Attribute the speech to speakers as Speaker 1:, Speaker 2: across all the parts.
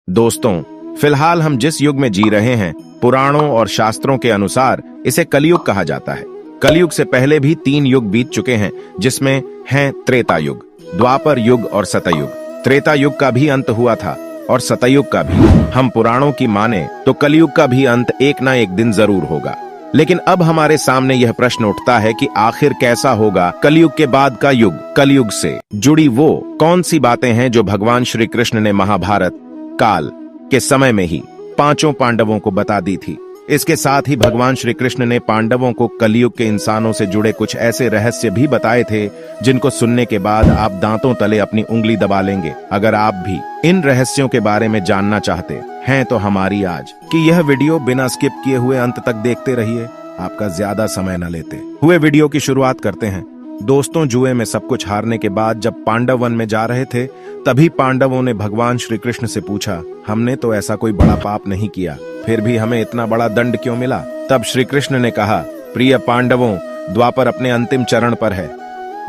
Speaker 1: दोस्तों, फिलहाल हम जिस युग में जी रहे हैं, पुराणों और शास्त्रों के अनुसार इसे कलयुग कहा जाता है। कलयुग से पहले भी 3 युग बीत चुके हैं, जिसमें हैं त्रेता युग, द्वापर युग और सतयुग। त्रेता युग का भी अंत हुआ था और सतयुग का भी। हम पुराणों की माने तो कलयुग का भी अंत एक ना एक दिन जरूर होगा। लेकिन अब हमारे सामने यह प्रश्न उठता है कि आखिर कैसा होगा कलयुग के बाद का युग। कलयुग से जुड़ी वो कौन सी बातें हैं जो भगवान श्री कृष्ण ने महाभारत काल के समय में ही 5 पांडवों को बता दी थी। इसके साथ ही भगवान श्री कृष्ण ने पांडवों को कलयुग के इंसानों से जुड़े कुछ ऐसे रहस्य भी बताए थे जिनको सुनने के बाद आप दांतों तले अपनी उंगली दबा लेंगे। अगर आप भी इन रहस्यों के बारे में जानना चाहते हैं तो हमारी आज की यह वीडियो बिना स्किप किए हुए अंत तक देखते रहिए। आपका ज्यादा समय न लेते हुए वीडियो की शुरुआत करते हैं। दोस्तों, जुए में सब कुछ हारने के बाद जब पांडव वन में जा रहे थे, तभी पांडवों ने भगवान श्री कृष्ण से पूछा, हमने तो ऐसा कोई बड़ा पाप नहीं किया, फिर भी हमें इतना बड़ा दंड क्यों मिला? तब श्री कृष्ण ने कहा, प्रिय पांडवों, द्वापर अपने अंतिम चरण पर है।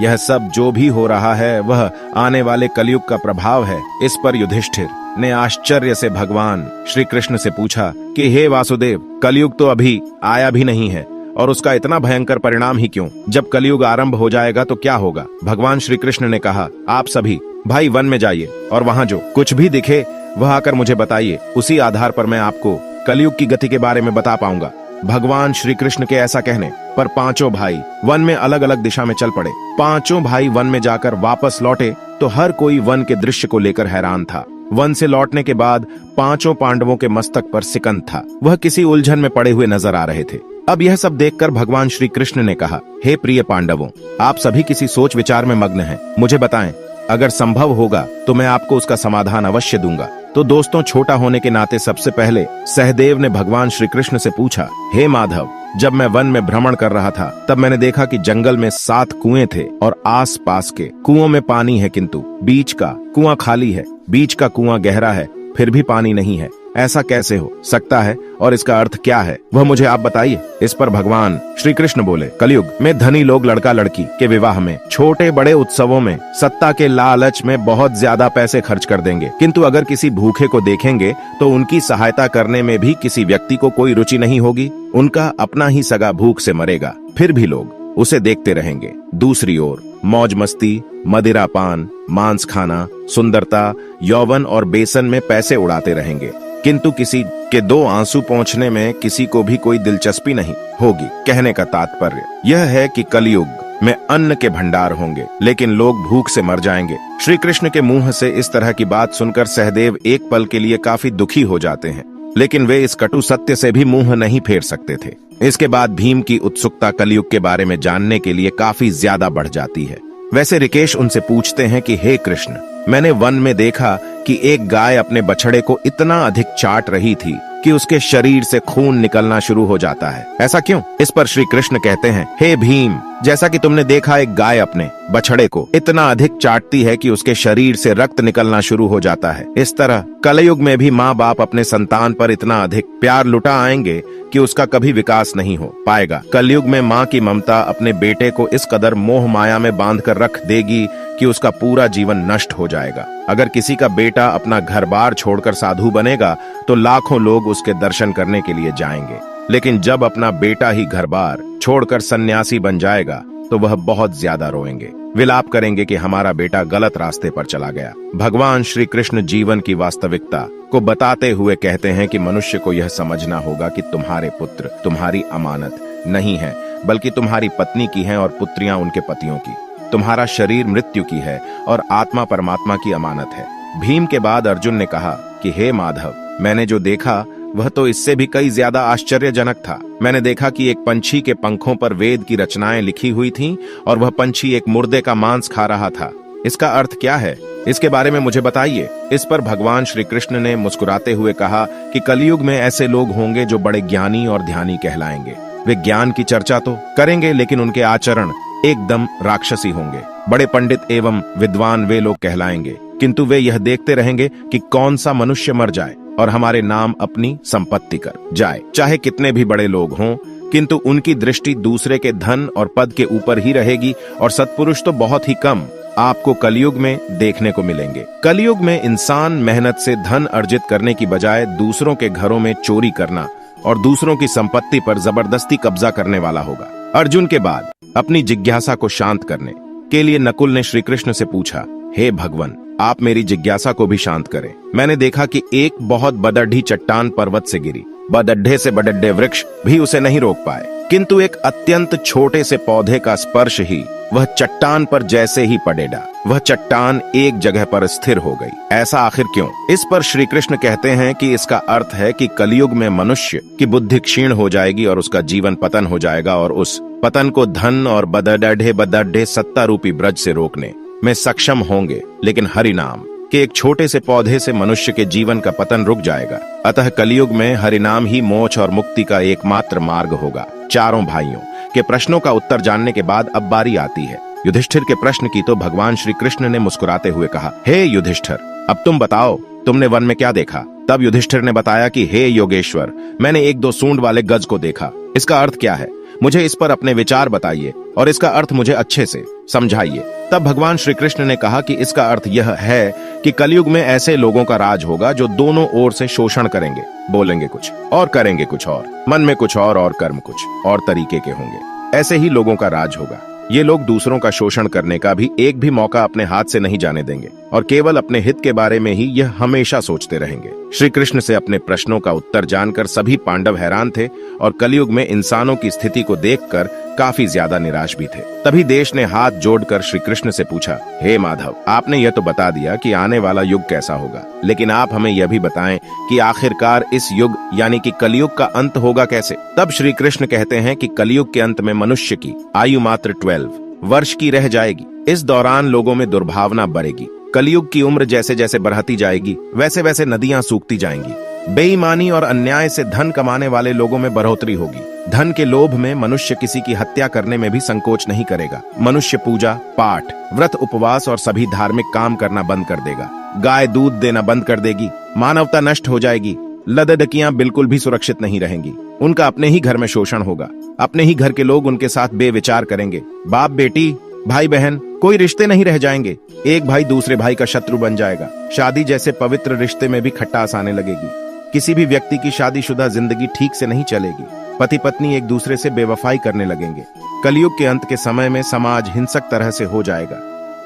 Speaker 1: यह सब जो भी हो रहा है वह आने वाले कलयुग का प्रभाव है। इस पर युधिष्ठिर ने आश्चर्य से भगवान श्री कृष्ण से पूछा कि हे वासुदेव, कलयुग तो अभी आया भी नहीं है और उसका इतना भयंकर परिणाम ही क्यों? जब कलयुग आरंभ हो जाएगा तो क्या होगा? भगवान श्री कृष्ण ने कहा, आप सभी भाई वन में जाइए और वहां जो कुछ भी दिखे वह आकर मुझे बताइए। उसी आधार पर मैं आपको कलयुग की गति के बारे में बता पाऊंगा। भगवान श्री कृष्ण के ऐसा कहने पर 5 भाई वन में अलग अलग दिशा में चल पड़े। 5 भाई वन में जाकर वापस लौटे तो हर कोई वन के दृश्य को लेकर हैरान था। वन से लौटने के बाद 5 पांडवों के मस्तक पर सिकंद था। वह किसी उलझन में पड़े हुए नजर आ रहे थे। अब यह सब देखकर भगवान श्री कृष्ण ने कहा, हे प्रिय पांडवों, आप सभी किसी सोच विचार में मग्न हैं। मुझे बताएं, अगर संभव होगा तो मैं आपको उसका समाधान अवश्य दूंगा। तो दोस्तों, छोटा होने के नाते सबसे पहले सहदेव ने भगवान श्री कृष्ण से पूछा, हे माधव, जब मैं वन में भ्रमण कर रहा था तब मैंने देखा कि जंगल में 7 कुएं थे और आस पास के कुओं में पानी है, किंतु बीच का कुआं खाली है। बीच का कुआं गहरा है, फिर भी पानी नहीं है। ऐसा कैसे हो सकता है और इसका अर्थ क्या है, वह मुझे आप बताइए। इस पर भगवान श्री कृष्ण बोले, कलयुग में धनी लोग लड़का लड़की के विवाह में, छोटे बड़े उत्सवों में, सत्ता के लालच में बहुत ज्यादा पैसे खर्च कर देंगे, किंतु अगर किसी भूखे को देखेंगे तो उनकी सहायता करने में भी किसी व्यक्ति को कोई रुचि नहीं होगी। उनका अपना ही सगा भूख से मरेगा, फिर भी लोग उसे देखते रहेंगे। दूसरी ओर मौज मस्ती, मदिरा पान, मांस खाना, सुंदरता, यौवन और बेसन में पैसे उड़ाते रहेंगे, किंतु किसी के 2 आंसू पोंछने में किसी को भी कोई दिलचस्पी नहीं होगी। कहने का तात्पर्य यह है कि कलयुग में अन्न के भंडार होंगे, लेकिन लोग भूख से मर जाएंगे। श्री कृष्ण के मुंह से इस तरह की बात सुनकर सहदेव एक पल के लिए काफी दुखी हो जाते हैं, लेकिन वे इस कटु सत्य से भी मुंह नहीं फेर सकते थे। इसके बाद भीम की उत्सुकता कलयुग के बारे में जानने के लिए काफी ज्यादा बढ़ जाती है। वैसे ऋकेश उनसे पूछते हैं कि हे कृष्ण, मैंने वन में देखा कि एक गाय अपने बछड़े को इतना अधिक चाट रही थी कि उसके शरीर से खून निकलना शुरू हो जाता है। ऐसा क्यों? इस पर श्री कृष्ण कहते हैं, हे भीम, जैसा कि तुमने देखा एक गाय अपने बछड़े को इतना अधिक चाटती है कि उसके शरीर से रक्त निकलना शुरू हो जाता है, इस तरह कलयुग में भी माँ बाप अपने संतान पर इतना अधिक प्यार लुटा आएंगे कि उसका कभी विकास नहीं हो पाएगा। कलयुग में माँ की ममता अपने बेटे को इस कदर मोह माया में बांध कर रख देगी कि उसका पूरा जीवन नष्ट हो जाएगा। अगर किसी का बेटा अपना घर बार छोड़कर साधु बनेगा तो लाखों लोग उसके दर्शन करने के लिए जाएंगे, लेकिन जब अपना बेटा ही घर बार छोड़कर सन्यासी बन जाएगा तो वह बहुत ज्यादा रोएंगे, विलाप करेंगे कि हमारा बेटा गलत रास्ते पर चला गया। भगवान श्री कृष्ण जीवन की वास्तविकता को बताते हुए कहते हैं कि मनुष्य को यह समझना होगा कि तुम्हारे पुत्र तुम्हारी अमानत नहीं है, बल्कि तुम्हारी पत्नी की है और पुत्रियां उनके पतियों की। तुम्हारा शरीर मृत्यु की है और आत्मा परमात्मा की अमानत है। भीम के बाद अर्जुन ने कहा कि हे माधव, मैंने जो देखा वह तो इससे भी कई ज्यादा आश्चर्यजनक था। मैंने देखा कि एक पंछी के पंखों पर वेद की रचनाएं लिखी हुई थीं और वह पंछी एक मुर्दे का मांस खा रहा था। इसका अर्थ क्या है? इसके बारे में मुझे बताइए। इस पर भगवान श्री कृष्ण ने मुस्कुराते हुए कहा कि कलयुग में ऐसे लोग होंगे जो बड़े ज्ञानी और ध्यानी कहलाएंगे। वे ज्ञान की चर्चा तो करेंगे, लेकिन उनके आचरण एकदम राक्षसी होंगे। बड़े पंडित एवं विद्वान वे लोग कहलाएंगे, किंतु वे यह देखते रहेंगे कि कौन सा मनुष्य मर जाए और हमारे नाम अपनी संपत्ति कर जाए। चाहे कितने भी बड़े लोग हों, किंतु उनकी दृष्टि दूसरे के धन और पद के ऊपर ही रहेगी, और सत्पुरुष तो बहुत ही कम आपको कलयुग में देखने को मिलेंगे। कलयुग में इंसान मेहनत से धन अर्जित करने की बजाय दूसरों के घरों में चोरी करना और दूसरों की संपत्ति पर जबरदस्ती कब्जा करने वाला होगा। अर्जुन के बाद अपनी जिज्ञासा को शांत करने के लिए नकुल ने श्री कृष्ण से पूछा, हे भगवान, आप मेरी जिज्ञासा को भी शांत करें। मैंने देखा कि एक बहुत बदढ़ी चट्टान पर्वत से गिरी, बदढ़े से बदढ़े वृक्ष भी उसे नहीं रोक पाए, किंतु एक अत्यंत छोटे से पौधे का स्पर्श ही वह चट्टान पर जैसे ही पड़ेगा, वह चट्टान एक जगह पर स्थिर हो गई। ऐसा आखिर क्यों? इस पर श्री कृष्ण कहते हैं कि इसका अर्थ है कि कलयुग में मनुष्य की बुद्धि क्षीण हो जाएगी और उसका जीवन पतन हो जाएगा, और उस पतन को धन और बदढ़े सत्ता रूपी ब्रज से रोकने में सक्षम होंगे। लेकिन हरि नाम के एक छोटे से पौधे से मनुष्य के जीवन का पतन रुक जाएगा। अतः कलयुग में हरिनाम ही मोक्ष और मुक्ति का एकमात्र मार्ग होगा। चारों भाइयों के प्रश्नों का उत्तर जानने के बाद अब बारी आती है युधिष्ठिर के प्रश्न की। तो भगवान श्री कृष्ण ने मुस्कुराते हुए कहा, हे युधिष्ठिर, अब तुम बताओ, तुमने वन में क्या देखा? तब युधिष्ठिर ने बताया कि हे योगेश्वर, मैंने 1-2 सूंड वाले गज को देखा। इसका अर्थ क्या है? मुझे इस पर अपने विचार बताइए और इसका अर्थ मुझे अच्छे से समझाइए। तब भगवान श्री कृष्ण ने कहा कि इसका अर्थ यह है कि कलयुग में ऐसे लोगों का राज होगा जो दोनों ओर से शोषण करेंगे, बोलेंगे कुछ और करेंगे कुछ और, मन में कुछ और कर्म कुछ और तरीके के होंगे। ऐसे ही लोगों का राज होगा। ये लोग दूसरों का शोषण करने का भी एक भी मौका अपने हाथ से नहीं जाने देंगे और केवल अपने हित के बारे में ही यह हमेशा सोचते रहेंगे। श्री कृष्ण से अपने प्रश्नों का उत्तर जानकर सभी पांडव हैरान थे और कलयुग में इंसानों की स्थिति को देखकर काफी ज्यादा निराश भी थे। तभी देश ने हाथ जोड़कर श्री कृष्ण से पूछा, हे माधव, आपने यह तो बता दिया कि आने वाला युग कैसा होगा, लेकिन आप हमें यह भी बताएं कि आखिरकार इस युग यानी कि कलयुग का अंत होगा कैसे? तब श्री कृष्ण कहते हैं कि कलयुग के अंत में मनुष्य की आयु मात्र 12 वर्ष की रह जाएगी। इस दौरान लोगों में दुर्भावना बढ़ेगी। कलयुग की उम्र जैसे जैसे बढ़ती जाएगी वैसे वैसे नदियां सूखती जाएंगी। बेईमानी और अन्याय से धन कमाने वाले लोगों में बढ़ोतरी होगी। धन के लोभ में मनुष्य किसी की हत्या करने में भी संकोच नहीं करेगा। मनुष्य पूजा पाठ, व्रत, उपवास और सभी धार्मिक काम करना बंद कर देगा। गाय दूध देना बंद कर देगी। मानवता नष्ट हो जाएगी। लड़कियां बिल्कुल भी सुरक्षित नहीं रहेंगी। उनका अपने ही घर में शोषण होगा। अपने ही घर के लोग उनके साथ बेविचार करेंगे। बाप बेटी, भाई बहन, कोई रिश्ते नहीं रह जाएंगे। एक भाई दूसरे भाई का शत्रु बन जाएगा। शादी जैसे पवित्र रिश्ते में भी खटास आने लगेगी। किसी भी व्यक्ति की शादीशुदा जिंदगी ठीक से नहीं चलेगी। पति पत्नी एक दूसरे से बेवफाई करने लगेंगे। कलयुग के अंत के समय में समाज हिंसक तरह से हो जाएगा।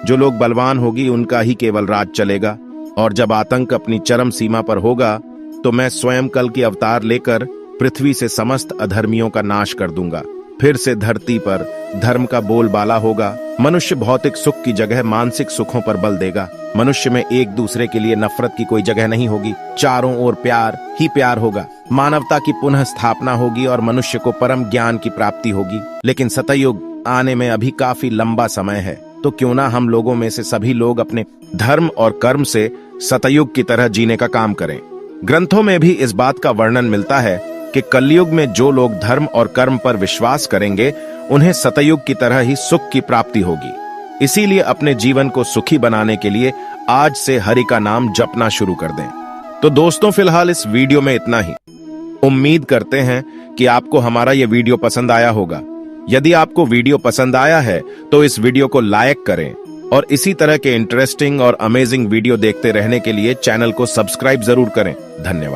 Speaker 1: जो लोग बलवान होगी उनका ही केवल राज चलेगा, और जब आतंक अपनी चरम सीमा पर होगा तो मैं स्वयं कल की अवतार लेकर पृथ्वी से समस्त अधर्मियों का नाश कर दूंगा। फिर से धरती पर धर्म का बोलबाला होगा। मनुष्य भौतिक सुख की जगह मानसिक सुखों पर बल देगा। मनुष्य में एक दूसरे के लिए नफरत की कोई जगह नहीं होगी। चारों ओर प्यार ही प्यार होगा। मानवता की पुनः स्थापना होगी और मनुष्य को परम ज्ञान की प्राप्ति होगी। लेकिन सतयुग आने में अभी काफी लंबा समय है, तो क्यों ना हम लोगों में से सभी लोग अपने धर्म और कर्म से सतयुग की तरह जीने का काम करें। ग्रंथों में भी इस बात का वर्णन मिलता है कि कलयुग में जो लोग धर्म और कर्म पर विश्वास करेंगे उन्हें सतयुग की तरह ही सुख की प्राप्ति होगी। इसीलिए अपने जीवन को सुखी बनाने के लिए आज से हरि का नाम जपना शुरू कर दें। तो दोस्तों, फिलहाल इस वीडियो में इतना ही। उम्मीद करते हैं कि आपको हमारा यह वीडियो पसंद आया होगा। यदि आपको वीडियो पसंद आया है तो इस वीडियो को लाइक करें और इसी तरह के इंटरेस्टिंग और अमेजिंग वीडियो देखते रहने के लिए चैनल को सब्सक्राइब जरूर करें। धन्यवाद।